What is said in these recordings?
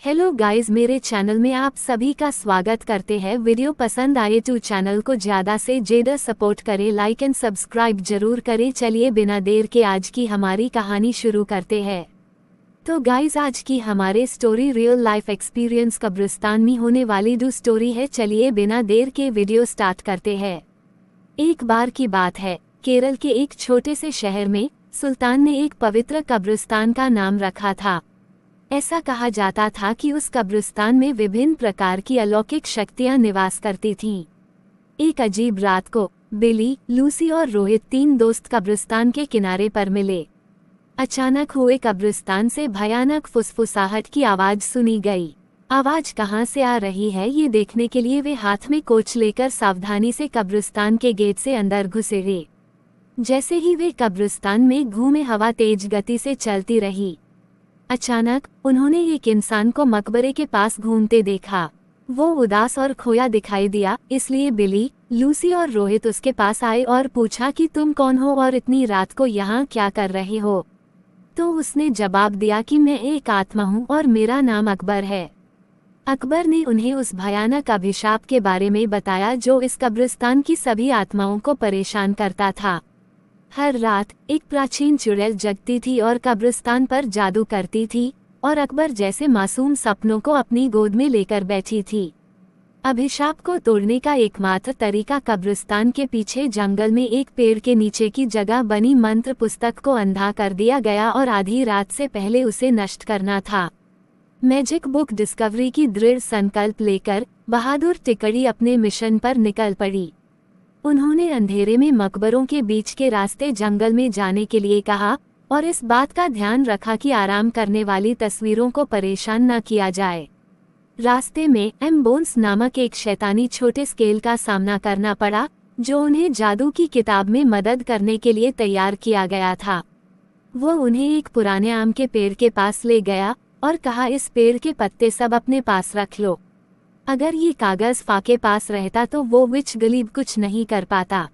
Hello guys, मेरे channel में आप सभी का स्वागत करते हैं। वीडियो पसंद आए तो चैनल को ज़्यादा से ज़्यादा सपोर्ट करें, लाइक एंड सब्सक्राइब जरूर करें। चलिए बिना देर के आज की हमारी कहानी शुरू करते हैं। तो गाइस, आज की हमारे स्टोरी रियल लाइफ एक्सपीरियंस कब्रिस्तान में होने वाली दो स्टोरी है। चलिए बिना देर के वीडियो स्टार्ट करते हैं। एक बार की बात है, केरल के एक छोटे से शहर में सुल्तान ने एक पवित्र कब्रिस्तान का नाम रखा था। ऐसा कहा जाता था कि उस कब्रिस्तान में विभिन्न प्रकार की अलौकिक शक्तियां निवास करती थीं। एक अजीब रात को बिली, लूसी और रोहित तीन दोस्त कब्रिस्तान के किनारे पर मिले। अचानक हुए कब्रिस्तान से भयानक फुसफुसाहट की आवाज सुनी गई। आवाज कहां से आ रही है ये देखने के लिए वे हाथ में कोच लेकर सावधानी से कब्रिस्तान के गेट से अंदर घुसे। जैसे ही वे कब्रिस्तान में घूमे, हवा तेज गति से चलती रही। अचानक उन्होंने एक इंसान को मकबरे के पास घूमते देखा। वो उदास और खोया दिखाई दिया, इसलिए बिली, लूसी और रोहित उसके पास आए और पूछा कि तुम कौन हो और इतनी रात को यहाँ क्या कर रहे हो। तो उसने जवाब दिया कि मैं एक आत्मा हूँ और मेरा नाम अकबर है। अकबर ने उन्हें उस भयानक अभिशाप के बारे में बताया जो इस कब्रिस्तान की सभी आत्माओं को परेशान करता था। हर रात एक प्राचीन चुड़ैल जगती थी और कब्रिस्तान पर जादू करती थी, और अकबर जैसे मासूम सपनों को अपनी गोद में लेकर बैठी थी। अभिशाप को तोड़ने का एकमात्र तरीका कब्रिस्तान के पीछे जंगल में एक पेड़ के नीचे की जगह बनी मंत्र पुस्तक को अंधा कर दिया गया और आधी रात से पहले उसे नष्ट करना था। मैजिक बुक डिस्कवरी की दृढ़ संकल्प लेकर बहादुर टिकड़ी अपने मिशन पर निकल पड़ी। उन्होंने अंधेरे में मकबरों के बीच के रास्ते जंगल में जाने के लिए कहा और इस बात का ध्यान रखा कि आराम करने वाली तस्वीरों को परेशान न किया जाए। रास्ते में बोन्स नामक एक शैतानी छोटे स्केल का सामना करना पड़ा, जो उन्हें जादू की किताब में मदद करने के लिए तैयार किया गया था। वो उन्हें एक पुराने आम के पेड़ के पास ले गया और कहा, इस पेड़ के पत्ते सब अपने पास रख लो। अगर ये कागज फाके पास रहता तो वो विच गलीब कुछ नहीं कर पाता,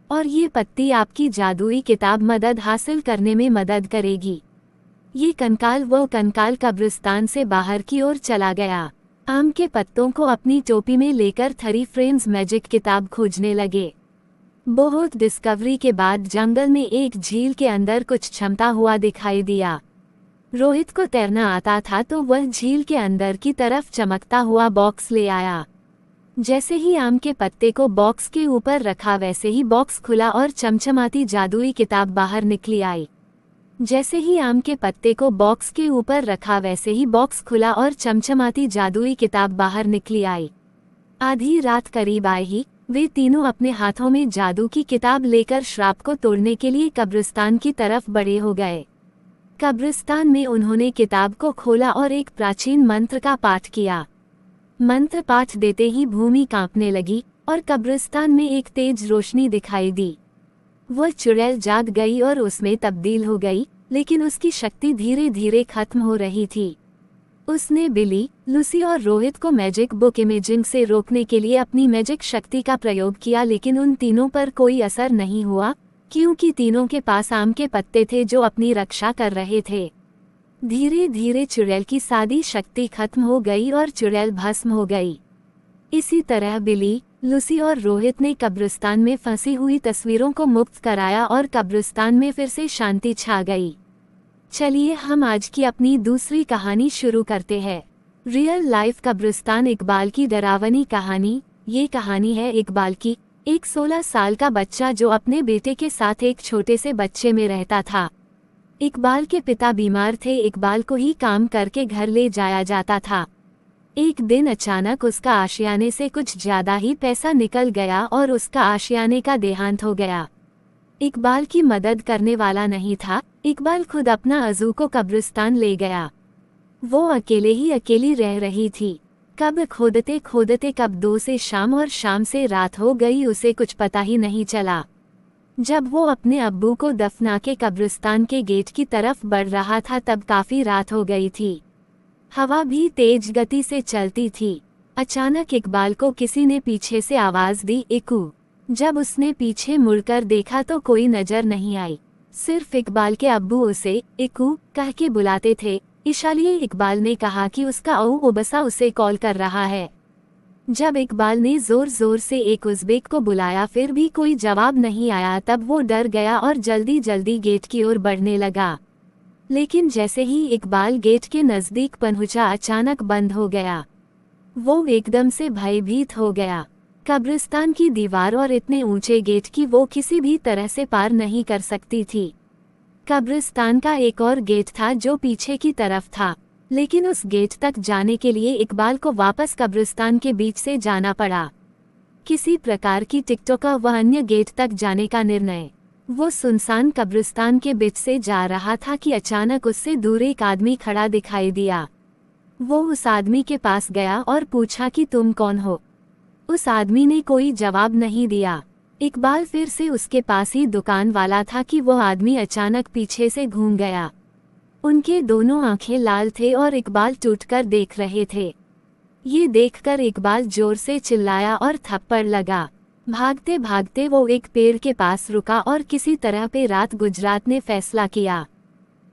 और ये पत्ती आपकी जादुई किताब मदद हासिल करने में मदद करेगी। ये कंकाल वो कंकाल कब्रिस्तान से बाहर की ओर चला गया। आम के पत्तों को अपनी टोपी में लेकर 3 फ्रेंड्स मैजिक किताब खोजने लगे। बहुत डिस्कवरी के बाद जंगल में एक झील के अंदर कुछ क्षमता हुआ दिखाई दिया। रोहित को तैरना आता था तो वह झील के अंदर की तरफ चमकता हुआ बॉक्स ले आया। जैसे ही आम के पत्ते को बॉक्स के ऊपर रखा, वैसे ही बॉक्स खुला और चमचमाती जादुई किताब बाहर निकली आई। जैसे ही आम के पत्ते को बॉक्स के ऊपर रखा, वैसे ही बॉक्स खुला और चमचमाती जादुई किताब बाहर निकली आई। आधी रात करीब आई ही वे तीनों अपने हाथों में जादू की किताब लेकर श्राप को तोड़ने के लिए कब्रिस्तान की तरफ बड़े हो गए। कब्रिस्तान में उन्होंने किताब को खोला और एक प्राचीन मंत्र का पाठ किया। मंत्र पाठ देते ही भूमि कांपने लगी और कब्रिस्तान में एक तेज रोशनी दिखाई दी। वह चुड़ैल जाग गई और उसमें तब्दील हो गई, लेकिन उसकी शक्ति धीरे धीरे खत्म हो रही थी। उसने बिली, लूसी और रोहित को मैजिक बुक इमेजिंग से रोकने के लिए अपनी मैजिक शक्ति का प्रयोग किया, लेकिन उन तीनों पर कोई असर नहीं हुआ, क्योंकि तीनों के पास आम के पत्ते थे जो अपनी रक्षा कर रहे थे। धीरे धीरे चुड़ैल की सारी शक्ति खत्म हो गई और चुड़ैल भस्म हो गई। इसी तरह बिली, लूसी और रोहित ने कब्रिस्तान में फंसी हुई तस्वीरों को मुक्त कराया और कब्रिस्तान में फिर से शांति छा गई। चलिए हम आज की अपनी दूसरी कहानी शुरू करते हैं। रियल लाइफ कब्रिस्तान इकबाल की डरावनी कहानी। ये कहानी है इकबाल की, एक 16 साल का बच्चा जो अपने बेटे के साथ एक छोटे से बच्चे में रहता था। इकबाल के पिता बीमार थे। इकबाल को ही काम करके घर ले जाया जाता था। एक दिन अचानक उसका आशियाने से कुछ ज्यादा ही पैसा निकल गया और उसका आशियाने का देहांत हो गया। इकबाल की मदद करने वाला नहीं था। इकबाल खुद अपना अज़ू को कब्रिस्तान ले गया। वो अकेले ही अकेली रह रही थी। कब खोदते खोदते कब 2 से शाम और शाम से रात हो गई, उसे कुछ पता ही नहीं चला। जब वो अपने अब्बू को दफना के कब्रिस्तान के गेट की तरफ बढ़ रहा था, तब काफी रात हो गई थी। हवा भी तेज गति से चलती थी। अचानक इकबाल को किसी ने पीछे से आवाज दी, इकू। जब उसने पीछे मुड़कर देखा तो कोई नजर नहीं आई। सिर्फ इकबाल के अब्बू उसे इकू कह के बुलाते थे। इशालिए इकबाल ने कहा कि उसका ओबसा उसे कॉल कर रहा है। जब इकबाल ने जोर जोर से एक उज़्बेक को बुलाया फिर भी कोई जवाब नहीं आया, तब वो डर गया और जल्दी जल्दी गेट की ओर बढ़ने लगा। लेकिन जैसे ही इकबाल गेट के नज़दीक पहुंचा अचानक बंद हो गया। वो एकदम से भयभीत हो गया। कब्रिस्तान की दीवार और इतने ऊंचे गेट की वो किसी भी तरह से पार नहीं कर सकती थी। कब्रिस्तान का एक और गेट था जो पीछे की तरफ था, लेकिन उस गेट तक जाने के लिए इकबाल को वापस कब्रिस्तान के बीच से जाना पड़ा। किसी प्रकार की टिकटों का वह अन्य गेट तक जाने का निर्णय। वो सुनसान कब्रिस्तान के बीच से जा रहा था कि अचानक उससे दूर एक आदमी खड़ा दिखाई दिया। वो उस आदमी के पास गया और पूछा कि तुम कौन हो। उस आदमी ने कोई जवाब नहीं दिया। इकबाल फिर से उसके पास ही दुकान वाला था कि वो आदमी अचानक पीछे से घूम गया। उनके दोनों आंखें लाल थे और इकबाल टूटकर देख रहे थे। ये देखकर इकबाल जोर से चिल्लाया और थप्पड़ लगा। भागते भागते वो एक पेड़ के पास रुका और किसी तरह पे रात गुजरात ने फैसला किया।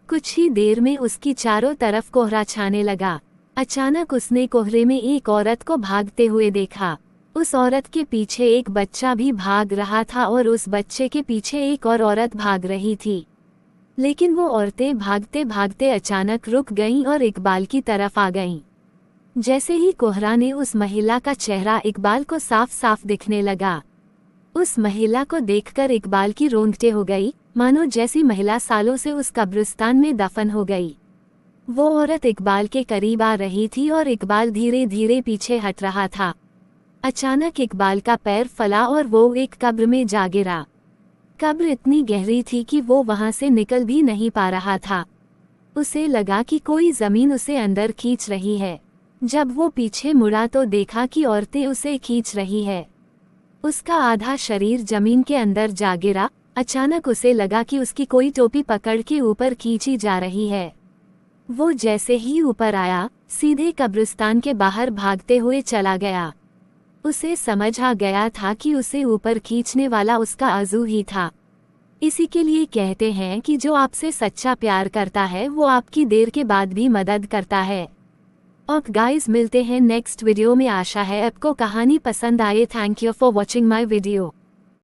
कुछ ही देर में उसकी चारों तरफ कोहरा छाने लगा। अचानक उसने कोहरे में एक औरत को भागते हुए देखा। उस औरत के पीछे एक बच्चा भी भाग रहा था और उस बच्चे के पीछे एक और औरत भाग रही थी। लेकिन वो औरतें भागते भागते अचानक रुक गईं और इकबाल की तरफ आ गईं। जैसे ही कोहरा ने उस महिला का चेहरा इकबाल को साफ साफ दिखने लगा। उस महिला को देखकर इकबाल की रोंगटे हो गई, मानो जैसी महिला सालों से उस कब्रिस्तान में दफन हो गई। वो औरत इकबाल के करीब आ रही थी और इकबाल धीरे धीरे पीछे हट रहा था। अचानक इकबाल का पैर फला और वो एक कब्र में जा गिरा। कब्र इतनी गहरी थी कि वो वहां से निकल भी नहीं पा रहा था। उसे लगा कि कोई जमीन उसे अंदर खींच रही है। जब वो पीछे मुड़ा तो देखा कि औरतें उसे खींच रही है। उसका आधा शरीर जमीन के अंदर जा गिरा। अचानक उसे लगा कि उसकी कोई टोपी पकड़ के ऊपर खींची जा रही है। वो जैसे ही ऊपर आया सीधे कब्रिस्तान के बाहर भागते हुए चला गया। उसे समझ आ गया था कि उसे ऊपर खींचने वाला उसका आजू ही था। इसी के लिए कहते हैं कि जो आपसे सच्चा प्यार करता है वो आपकी देर के बाद भी मदद करता है। और गाइस मिलते हैं नेक्स्ट वीडियो में। आशा है आपको कहानी पसंद आए। Thank you for watching my video.